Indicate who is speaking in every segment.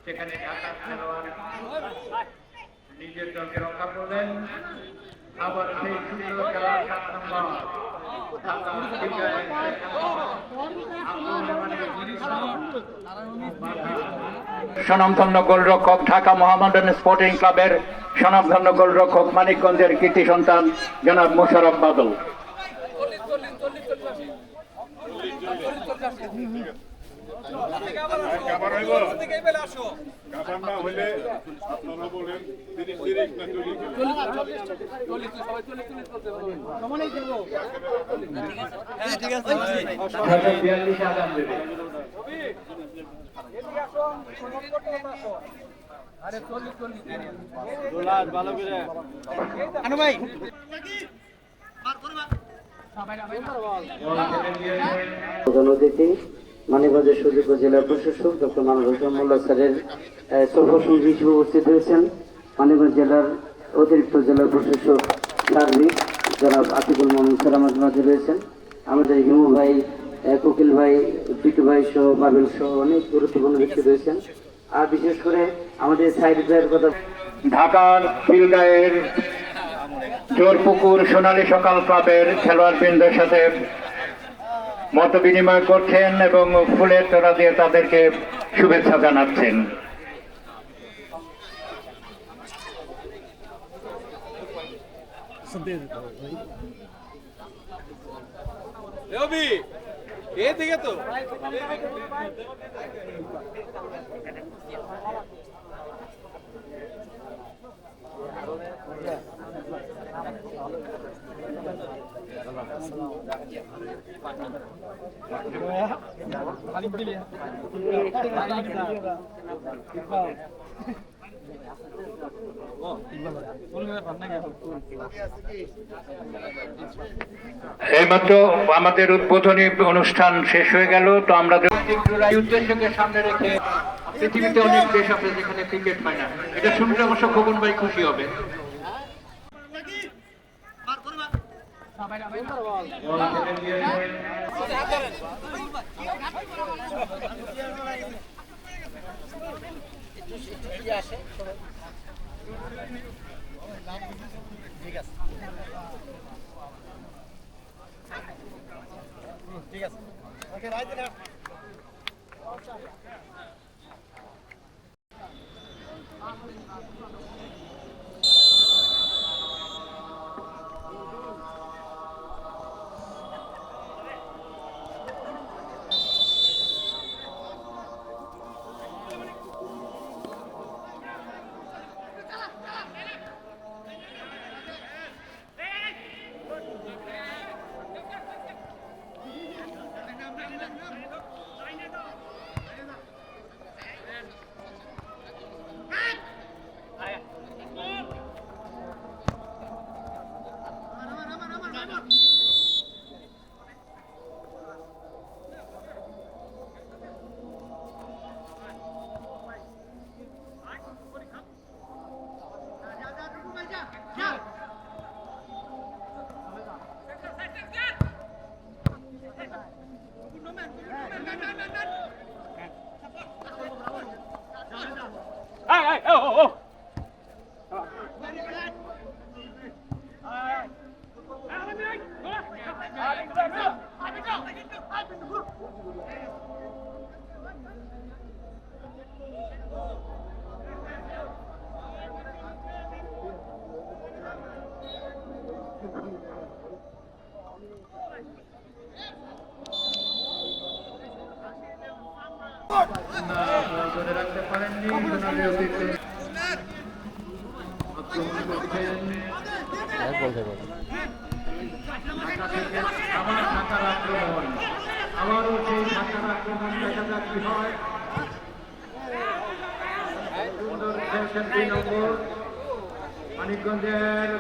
Speaker 1: সেখানে ঢাকার খেলোয়াড় নিজের দলকে রক্ষা করলেন। আবার সেই সুন্দর খেলার 7 নম্বর স্বনামধন্য গোলরক্ষক ঢাকা মোহামেডান স্পোর্টিং ক্লাবের স্বনামধন্য গোলরক্ষক মানিকগঞ্জের কীর্তি সন্তান জনাব মোশাররফ বাদল।
Speaker 2: মানিকগঞ্জের সুযোগ্য জেলা প্রশাসক ডক্টর মানব হোসেন মোল্লা স্যারের সর্বসঙ্গী হিসেবে উপস্থিত হয়েছেন মানিকগঞ্জ জেলার অতিরিক্ত জেলা প্রশাসক সার্বিক জনাব আতিকুল মোহাম্মদ স্যার আমাদের মাঝে রয়েছেন। আমাদের হিমু ভাই, কোকিল ভাই, পিটু ভাই সহ বাবেল সহ অনেক গুরুত্বপূর্ণ ব্যক্তি রয়েছেন। আর বিশেষ করে আমাদের সাইড ভাইয়ের কথা,
Speaker 1: ঢাকার খিলগাঁয়ের জোরপুকুর সোনালী সকাল ক্লাবের খেলোয়াড়বৃন্দের সাথে মত বিনিময় করছেন এবং ফুলের তোড়া দিয়ে তাদেরকে শুভেচ্ছা জানাচ্ছেন। এইমাত্র আমাদের উদ্বোধনী অনুষ্ঠান শেষ হয়ে গেল। তো আমরা উদ্দেশ্যকে সামনে রেখে পৃথিবীতে অনেক দেশ আছে যেখানে ক্রিকেট হয় না, এটা শুনলে অবশ্য খোকন ভাই খুশি হবে। ঠিক আছে, ঠিক আছে, ওকে রাইট না। ধরে রাখতে পারেননি, আবার ঢাকার আক্রমণ, আবারও সেই ঢাকার আক্রমণ দেখা যাক কি হয়। সুন্দর খেলছেন 2 নম্বর মানিকগঞ্জের,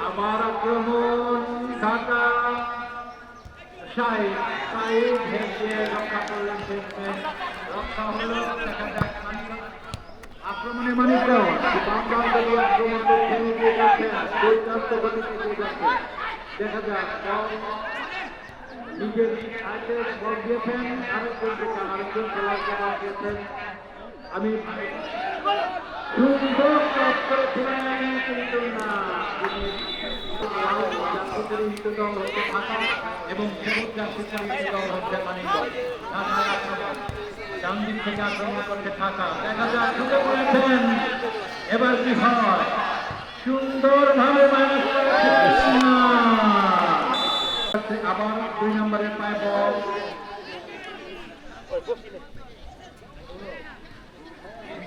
Speaker 1: আবার আক্রমণ ঢাকা, রক্ষা করলেন, রক্ষা হলো। দেখা যাক আক্রমণে মানিকগঞ্জ আক্রমণ দুর্দান্ত গতিতে এগিয়ে যাচ্ছে। দেখা যাক নিজের হাতে বল দিয়েছেন, আরেকজন খেলোয়াড়কে বল দিয়েছেন। আমি সুন্দর ক্রস করেছিলেন কিন্তু না, তিনি জাতীয় পরিহিত দল হচ্ছে ঢাকা এবং সবুজ জাতীয় পরিহিত দল হচ্ছে মানিকগঞ্জ। ঢাকার আক্রমণ, ডান দিক থেকে আক্রমণ করছে ঢাকা, দেখা যায় ঢুকে পড়েছেন। এবার কি হয়? সুন্দরভাবে মাইনাস করেছেন না। আবার 2 নম্বরের পায়ে বল,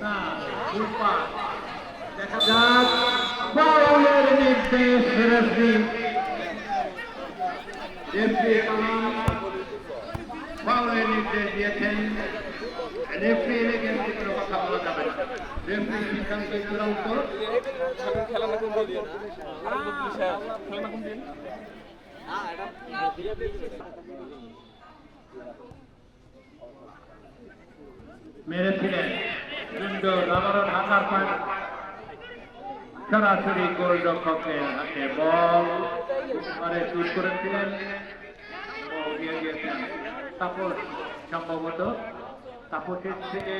Speaker 1: না ফুলপাস। দেখা যাক বাউলের নির্দেশ, রেফারি বাউলের নির্দেশ দিয়েছেন। রেফারি এগেন্সে কোনো কথা বলা যাবে না, রেফারি সিদ্ধান্ত চূড়ান্ত। মেরেছিলেন সুন্দর, আবারও ঢাকার পায় সরাসরি গোলরক্ষকের হাতে বল শুট করেছিলেন, বল দিয়ে দিয়েছেন তাপস, সম্ভবত তাপসের থেকে